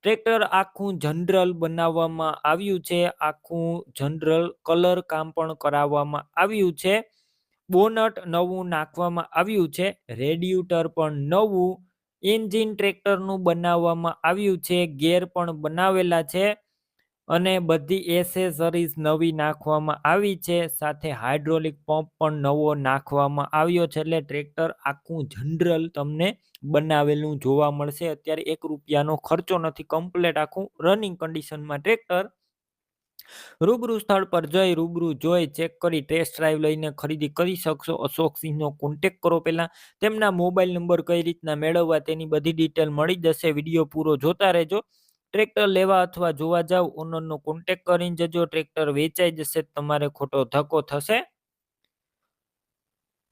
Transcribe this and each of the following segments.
Tractor આખું general બનાવવામાં આવ્યું છે, આખું જનરલ કલર કામ પણ કરાવવામાં આવ્યું છે, બોનટ નવું નાખવામાં આવ્યું છે, રેડિએટર પણ નવું, એન્જિન ટ્રેક્ટરનું બનાવવામાં આવ્યું છે, ગેર પણ બનાવેલા છે અને બધી એસેસરીઝ નવી નાખવામાં આવી છે, સાથે હાઇડ્રોલિક પંપ પણ નવો નાખવામાં આવ્યો છે. એટલે ટ્રેક્ટર આખું જનરલ તમને બનાવેલું જોવા મળશે. અત્યારે 1 રૂપિયાનો ખર્ચો નથી, કમ્પ્લેટ આખું રનિંગ કન્ડિશનમાં ટ્રેક્ટર. રૂબરૂ સ્થળ પર જઈ રૂબરૂ જોઈ ચેક કરી ટેસ્ટ ડ્રાઈવ લઈને ખરીદી કરી શકશો. અશોક સિંહનો કોન્ટેક કરો. પહેલા તેમના મોબાઈલ નંબર કઈ રીતના મેળવવા તેની બધી ડિટેલ મળી જશે. વિડીયો પૂરો જોતા રહેજો. ટ્રેક્ટર લેવા અથવા જોવા જાવ ઓનરનો કોન્ટેક કરીને જજો. ટ્રેક્ટર વેચાઈ જશે, તમારે ખોટો ધક્કો થશે.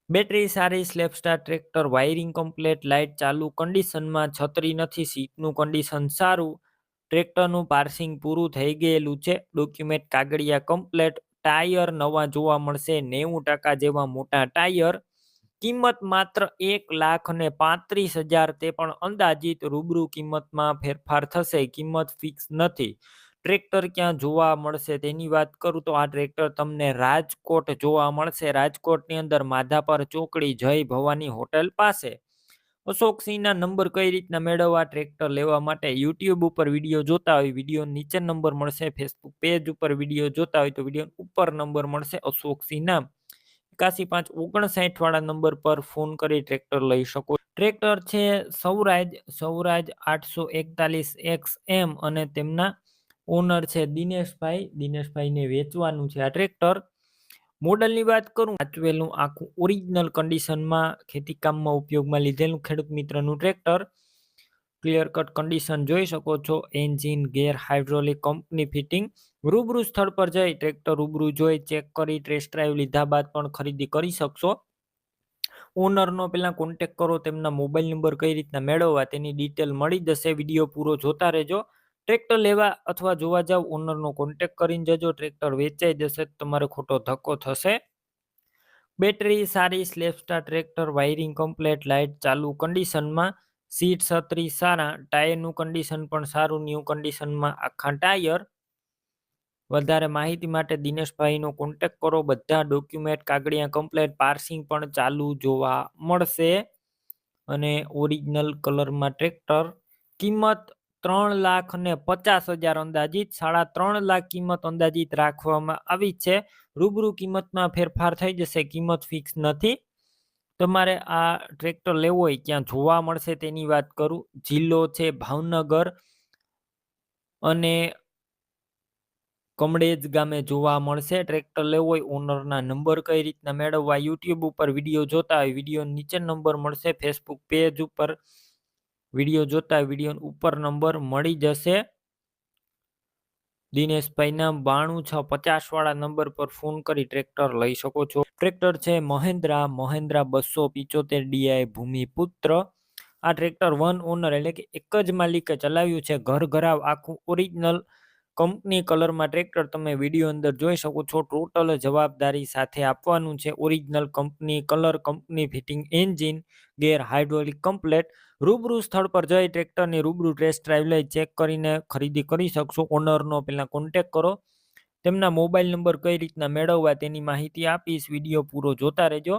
બેટરી સારી, સ્લેપસ્ટાર ટ્રેક્ટર, વાયરિંગ કમ્પ્લેટ, લાઇટ ચાલુ કન્ડિશનમાં, છત્રી નથી, સીટનું કન્ડિશન સારું, ટ્રેક્ટરનું પાર્સિંગ પૂરું થઈ ગયેલું છે, ડોક્યુમેન્ટ કાગળિયા કમ્પ્લેટ, ટાયર નવા જોવા મળશે, 90% જેવા મોટા ટાયર. કિંમત માત્ર 1,35,000, તે પણ અંદાજિત. રૂબરૂ કિંમતમાં ફેરફાર થશે, કિંમત ફિક્સ નથી. ટ્રેક્ટર ક્યાં જોવા મળશે તેની વાત કરું તો આ ટ્રેક્ટર તમને રાજકોટ જોવા મળશે. રાજકોટની અંદર માધાપર ચોકડી જય ભવાની હોટેલ પાસે. અશોકસિંહના નંબર કઈ રીતના મેળવવા ટ્રેક્ટર લેવા માટે? યુટ્યુબ ઉપર વિડીયો જોતા હોય, વિડીયો નીચે નંબર મળશે. ફેસબુક પેજ ઉપર વિડીયો જોતા હોય તો વિડીયો ઉપર નંબર મળશે. અશોકસિંહના 8159 વાળા નંબર પર ફોન કરી ટ્રેક્ટર લઈ શકો. ટ્રેક્ટર છે સૌરાજ 841XM અને તેમના ઓનર છે દિનેશભાઈને વેચવાનું છે આ ટ્રેક્ટર. મોડલની વાત કરું, સાચવેલું આખું ઓરિજિનલ કન્ડિશનમાં ખેતીકામમાં ઉપયોગમાં લીધેલું ખેડૂત મિત્રનું ટ્રેક્ટર. ક્લિયર કટ કન્ડિશન જોઈ શકો છો. Engine, gear, hydraulic company fitting. રૂબરૂ સ્થળ પર જઈ ટ્રેક્ટર રૂબરૂ જોઈ ચેક કરી ટેસ્ટ ડ્રાઈવ લીધા બાદ પણ ખરીદી કરી શકશો. ઓનરનો પહેલા કોન્ટેક કરો. તેમના મોબાઈલ નંબર કઈ રીતના મેળવવા તેની ડિટેલ મળી જશે. વિડીયો પૂરો જોતા રહેજો. ટ્રેક્ટર લેવા અથવા જોવા જાવ ઓનરનો કોન્ટેક કરીને જજો. ટ્રેક્ટર વેચાઈ જશે, તમારે ખોટો ધક્કો થશે. બેટરી સારી, સ્લેપસ્ટાર ટ્રેક્ટર, વાયરિંગ કમ્પ્લેટ, લાઇટ ચાલુ કન્ડિશનમાં, સીટ છત્રી સારા, ટાયરનું કન્ડિશન પણ સારું, ન્યૂ કન્ડિશનમાં આખા ટાયર. વધારે માહિતી માટે દિનેશભાઈનો કોન્ટેક કરો. બધા ડોક્યુમેન્ટ કાગળિયા કમ્પ્લેટ, પાર્સિંગ પણ ચાલુ જોવા મળશે અને ઓરિજિનલ કલરમાં ટ્રેક્ટર. કિંમત 3,50,000 અંદાજિત, 3.5 લાખ કિંમત અંદાજિત રાખવામાં આવી છે. રૂબરૂ કિંમતમાં ફેરફાર થઈ જશે, કિંમત ફિક્સ નથી. તમારે આ ટ્રેક્ટર લેવો હોય ક્યાં જોવા મળશે તેની વાત કરું. જિલ્લો છે ભાવનગર અને કમળેજ ગામે જોવા મળશે. ટ્રેક્ટર લેવો હોય ઓનરના નંબર કઈ રીતના મેળવવા? યુટ્યુબ ઉપર વિડીયો જોતા હોય વિડીયો નીચે નંબર મળશે. ફેસબુક પેજ ઉપર વિડીયો જોતા હોય વિડીયો ઉપર નંબર મળી જશે. દિનેશભાઈના 92,650 વાળા નંબર પર ફોન કરી ટ્રેક્ટર લઈ શકો છો. ટ્રેક્ટર છે મહેન્દ્રા 275 DI ભૂમિપુત્ર. આ ટ્રેક્ટર વન ઓનર એટલે કે એક જ માલિકે ચલાવ્યું છે. ઘર ઘરાવ આખું ઓરિજિનલ કંપની કલરમાં ટ્રેક્ટર તમે વિડીયો અંદર જોઈ શકો છો. ટોટલ જવાબદારી સાથે આપવાનું છે. Original company colour, company fitting, engine, gear, hydraulic complete. રૂબરૂ સ્થળ પર જઈ ટ્રેક્ટરની રૂબરૂ ટેસ્ટ ડ્રાઈવ લઈ ચેક કરીને ખરીદી કરી શકશો. ઓનરનો પહેલા કોન્ટેક કરો. તેમના મોબાઈલ નંબર કઈ રીતના મેળવવા તેની માહિતી આપીશ. વિડીયો પૂરો જોતા રહેજો.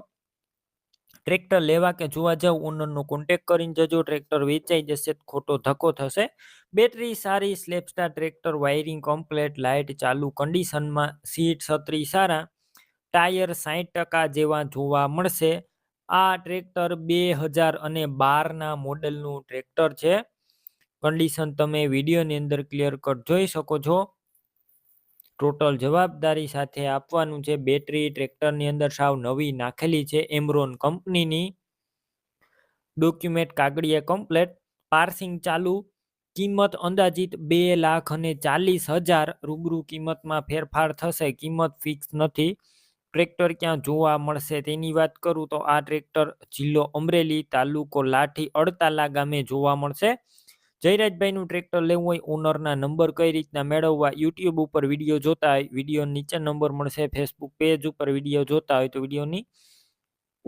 ટ્રેક્ટર લેવા કે જોવા જાવ ઓનરનો કોન્ટેક કરીને જજો. ટ્રેક્ટર વેચાઈ જશે, ખોટો ધક્કો થશે. બેટરી સારી, સ્લેપસ્ટાર ટ્રેક્ટર, વાયરિંગ કમ્પ્લેટ, લાઇટ ચાલુ કન્ડિશનમાં, સીટ છત્રી સારા, ટાયર 60% જેવા જોવા મળશે. આ ટ્રેક્ટર 2012ના મોડેલનું ટ્રેક્ટર છે. કન્ડિશન તમે વિડીયોની અંદર ક્લિયર કટ જોઈ શકો છો. ટોટલ જવાબદારી સાથે આપવાનું છે. બેટરી ટ્રેક્ટરની અંદર સાવ નવી નાખેલી છે એમરોન કંપનીની. ડોક્યુમેન્ટ કાગળિયા કમ્પ્લેટ, પાર્સિંગ ચાલુ. કિંમત અંદાજિત 2,40,000. રૂબરૂ કિંમતમાં ફેરફાર થશે, કિંમત ફિક્સ નથી. ટ્રેક્ટર ક્યાં જોવા મળશે તેની વાત કરું તો આ ટ્રેક્ટર જિલ્લો અમરેલી, તાલુકો લાઠી, અડતાલા ગામે જોવા મળશે. જયરાજભાઈનું ટ્રેક્ટર લેવું હોય ઓનરના નંબર કઈ રીતના મેળવવા? યુટ્યુબ ઉપર વિડીયો જોતા હોય વિડીયો નીચે નંબર મળશે. ફેસબુક પેજ ઉપર વિડીયો જોતા હોય તો વિડીયોની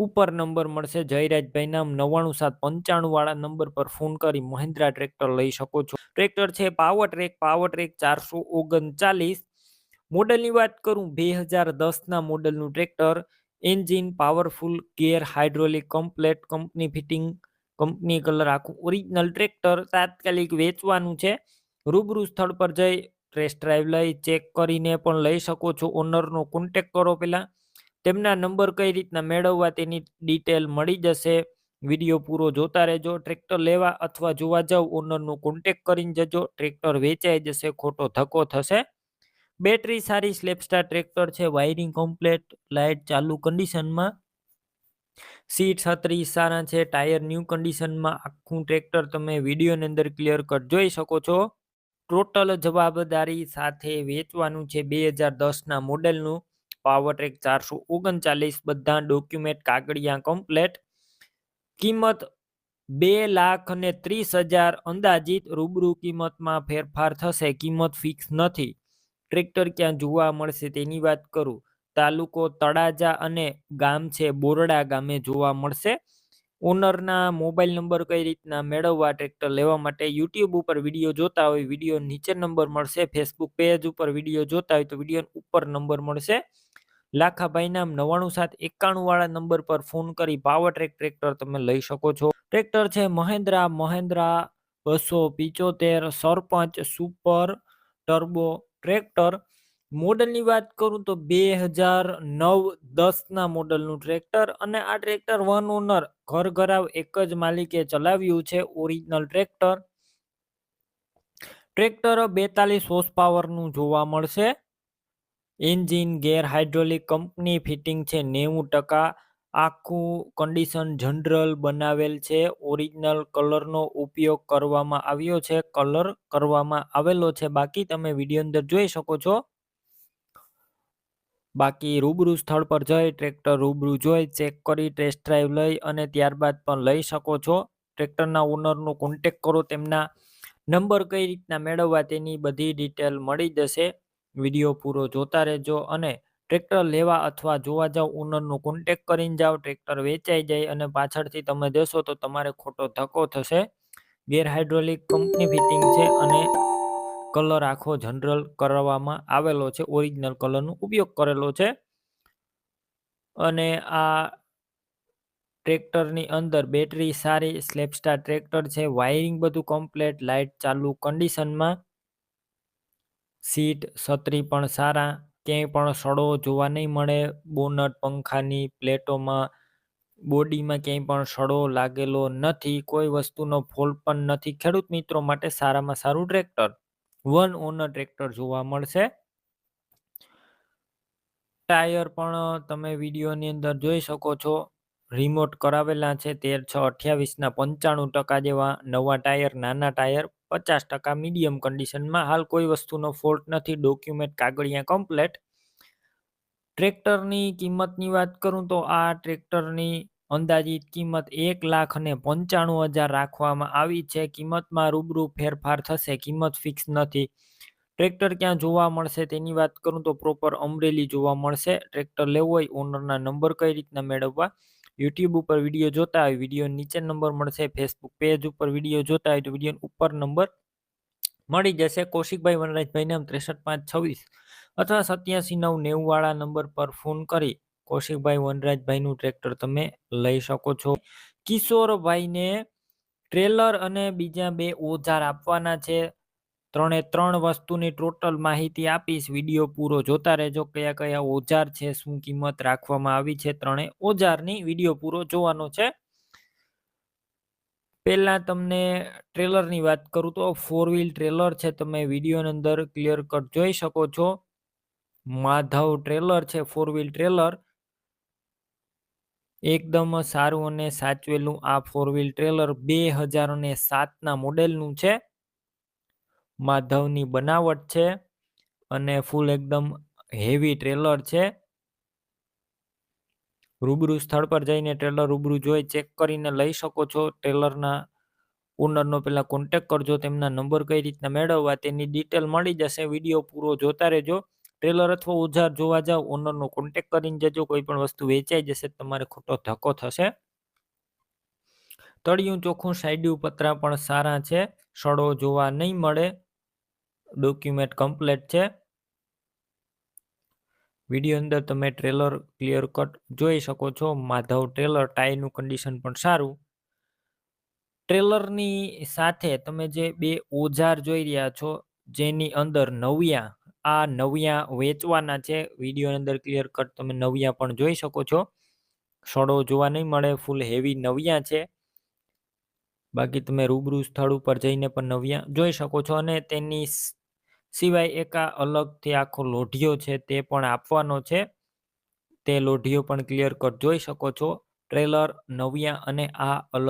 ઉપર નંબર મળશે જયરાજભાઈ નામ 99795 વાળા નંબર પર ફોન કરી મહિન્દ્રા ટ્રેક્ટર લઈ શકો છો. ટ્રેક્ટર છે પાવર ટ્રેક 439. મોડલની વાત કરું 2010ના મોડલનું tractor. Engine powerful, gear hydraulic complete, company fitting, company colour, આખું ઓરિજિનલ ટ્રેક્ટર. તાત્કાલિક વેચવાનું છે. રૂબરૂ સ્થળ પર જઈ ટેસ્ટ ડ્રાઈવ લઈ ચેક કરીને પણ લઈ શકો છો. ઓનરનો કોન્ટેક કરો પહેલા. તેમના નંબર કઈ રીતના મેળવવા તેની ડિટેલ મળી જશે. વિડીયો પૂરો જોતા રહેજો. ટ્રેક્ટર લેવા અથવા જોવા જાવ ઓનરનો કોન્ટેક કરીને જજો. ટ્રેક્ટર વેચાઈ જશે, ખોટો ધક્કો થશે. બેટરી સારી, સ્લેપસ્ટાર ટ્રેક્ટર છે. વાયરિંગ કમ્પ્લેટ, લાઇટ ચાલુ કન્ડિશનમાં. સીટ 36 સારા છે. ટાયર ન્યૂ કન્ડિશનમાં. આખું ટ્રેક્ટર તમે વિડીયોની અંદર ક્લિયર કટ જોઈ શકો છો. ટોટલ જવાબદારી સાથે વેચવાનું છે. 2010ના મોડેલનું પાવર ટ્રેક 439. બધા ડોક્યુમેન્ટ કાગળિયા કમ્પ્લેટ. કિંમત 2,30,000 અંદાજિત. રૂબરૂ કિંમતમાં ફેરફાર થશે. કિંમત ફિક્સ નથી. ટ્રેક્ટર ક્યાં જોવા મળશે તેની વાત કરું. તાલુકો તળાજા અને ગામ છે બોરડા ગામે જોવા મળશે. ઓનરના મોબાઈલ નંબર કઈ રીતના મેળવવા ટ્રેક્ટર લેવા માટે. યુટ્યુબ ઉપર વિડીયો જોતા હોય વિડીયો નીચે નંબર મળશે. ફેસબુક પેજ ઉપર વિડીયો જોતા હોય તો વિડીયો ઉપર નંબર મળશે. લાખાભાઈ નામ 99791 વાળા નંબર પર ફોન કરી પાવર ટ્રેક ટ્રેક્ટર તમે લઈ શકો છો. ટ્રેક્ટર છે મહિન્દ્રા 275 સરપંચ સુપર ટર્બો ટ્રેક્ટર. મોડલની વાત કરું તો 2009-10ના મોડલનું ટ્રેક્ટર અને આ ટ્રેક્ટર વન ઓનર ઘર ઘરાવ એક જ માલિકે ચલાવ્યું છે. Original tractor. ટ્રેક્ટર 42 હોર્સ પાવરનું જોવા મળશે. Engine gear hydraulic company fitting છે 90%. આખું કન્ડિશન જનરલ બનાવેલ છે. ઓરિજિનલ કલરનો ઉપયોગ કરવામાં આવ્યો છે. કલર કરવામાં આવેલો છે. બાકી તમે વિડીયો અંદર જોઈ શકો છો. બાકી રૂબરૂ સ્થળ પર જઈ ટ્રેક્ટર રૂબરૂ જોઈ ચેક કરી ટેસ્ટ ડ્રાઈવ લઈ અને ત્યારબાદ પણ લઈ શકો છો. ટ્રેક્ટરના ઓનરનો કોન્ટેક કરો. તેમના નંબર કઈ રીતના મેળવવા તેની બધી ડિટેલ મળી જશે. વિડીયો પૂરો જોતા રહેજો અને ટ્રેક્ટર લેવા અથવા જોવા જાવ ઓનરનો કોન્ટેક કરીને જાઓ. ટ્રેક્ટર વેચાઈ જાય અને પાછળથી તમે દેશો તો તમારે ખોટો ધક્કો થશે. ગેર હાઇડ્રોલિક કંપની ફિટિંગ છે અને કલર આખો જનરલ કરવામાં આવેલો છે. ઓરિજિનલ કલરનો ઉપયોગ કરેલો છે. અને આ ટ્રેક્ટરની અંદર બેટરી સારી, સ્લેપસ્ટાર ટ્રેક્ટર છે. વાયરિંગ બધું કમ્પ્લેટ, લાઇટ ચાલુ કન્ડિશનમાં. સીટ 36 પણ સારા. ક્યાંય પણ સડો જોવા નહીં મળે. બોનટ પંખાની પ્લેટોમાં બોડીમાં ક્યાંય પણ સડો લાગેલો નથી. કોઈ વસ્તુનો ફોલ્ટ પણ નથી. ખેડૂત મિત્રો માટે સારામાં સારું ટ્રેક્ટર. વન ઓનર ટ્રેક્ટર જોવા મળશે. ટાયર પણ તમે વિડીયોની અંદર જોઈ શકો છો. રિમોટ કરાવેલા છે. 13/6/28ના 95% જેવા નવા ટાયર. નાના ટાયર 50% મીડિયમ કન્ડિશનમાં. હાલ કોઈ વસ્તુનો ફોલ્ટ નથી. ડોક્યુમેન્ટ કાગળિયા કમ્પ્લેટ. ટ્રેક્ટરની કિંમતની વાત કરું તો આ ટ્રેક્ટરની અંદાજિત કિંમત 1,95,000 રાખવામાં આવી છે. કિંમતમાં રૂબરૂ ફેરફાર થશે. કિંમત ફિક્સ નથી. ટ્રેક્ટર ક્યાં જોવા મળશે તેની વાત કરું તો પ્રોપર અમરેલી જોવા મળશે. ટ્રેક્ટર લેવું હોય ઓનરના નંબર કઈ રીતના મેળવવા. યુટ્યુબ ઉપર વિડીયો જોતા હોય વિડીયો નીચે નંબર મળશે. ફેસબુક પેજ ઉપર વિડીયો જોતા હોય તો વિડીયો ઉપર નંબર મળી જશે. કૌશિકભાઈ વનરાજભાઈ નામ 63,526 અથવા 87,990 વાળા નંબર પર ફોન કરી કૌશિકભાઈ વનરાજભાઈનું ટ્રેક્ટર તમે લઈ શકો છો. કિશોરભાઈને ટ્રેલર અને બીજા 2 ઓજાર આપવાના છે. 3 વસ્તુની ટોટલ માહિતી આપીશ. વિડીયો પૂરો જોતા રહેજો. કયા કયા ઓજાર છે, શું કિંમત રાખવામાં આવી છે, 3 ઓજારની વિડીયો પૂરો જોવાનો છે. પહેલા તમને ટ્રેલરની વાત કરું તો 4 વ્હીલ ટ્રેલર છે. તમે વિડીયોની અંદર ક્લિયર કટ જોઈ શકો છો. માધવ ટ્રેલર છે 4 વ્હીલ ટ્રેલર. એકદમ સારું અને સાચવેલું આ 4 વ્હીલ ટ્રેલર 2007ના મોડેલનું છે. માધવની બનાવટ છે અને ફૂલ એકદમ હેવી ટ્રેલર છે. રૂબરૂ સ્થળ પર જઈને ટ્રેલર રૂબરૂ જોઈ ચેક કરીને લઈ શકો છો. ટ્રેલરના ઓનરનો પહેલા કોન્ટેક કરજો. તેમના નંબર કઈ રીતના મેળવવા તેની ડિટેલ મળી જશે. વિડીયો પૂરો જોતા રહેજો. ટ્રેલર અથવા ઓજાર જોવા જાવ, ઓનરનો કોન્ટેક્ટ કરીને જજો. કોઈ પણ વસ્તુ વેચાઈ જશે તમારે ખોટો ધક્કો થશે. તળિયું ચોખ્ખું, સાઈડિયું પતરા પણ સારા છે, સડો જોવા નહીં મળે, ડોક્યુમેન્ટ કમ્પ્લીટ છે. વિડીયો અંદર તમે ટ્રેલર ક્લિયર કટ જોઈ શકો છો. માધવ ટ્રેલર, ટાયરનું કન્ડિશન પણ સારું. ટ્રેલરની સાથે તમે જે બે ઓજાર જોઈ રહ્યા છો, જેની અંદર નવિયા, આ નવિયા વેચવાના છે. વિડીયો અંદર ક્લિયર કટ તમે નવિયા પણ જોઈ શકો છો, સડો જોવા નહીં મળે, ફૂલ હેવી નવિયા છે. બાકી તમે રૂબરૂ સ્થળ ઉપર જઈને પણ નવિયા જોઈ શકો છો. અને તેની સિવાય એક આ અલગથી આખો લોઢિયો છે તે પણ આપવાનો છે. તે લોઢિયો પણ ક્લિયર કટ જોઈ શકો છો. ટ્રેલર, નવિયા અને આ અલગ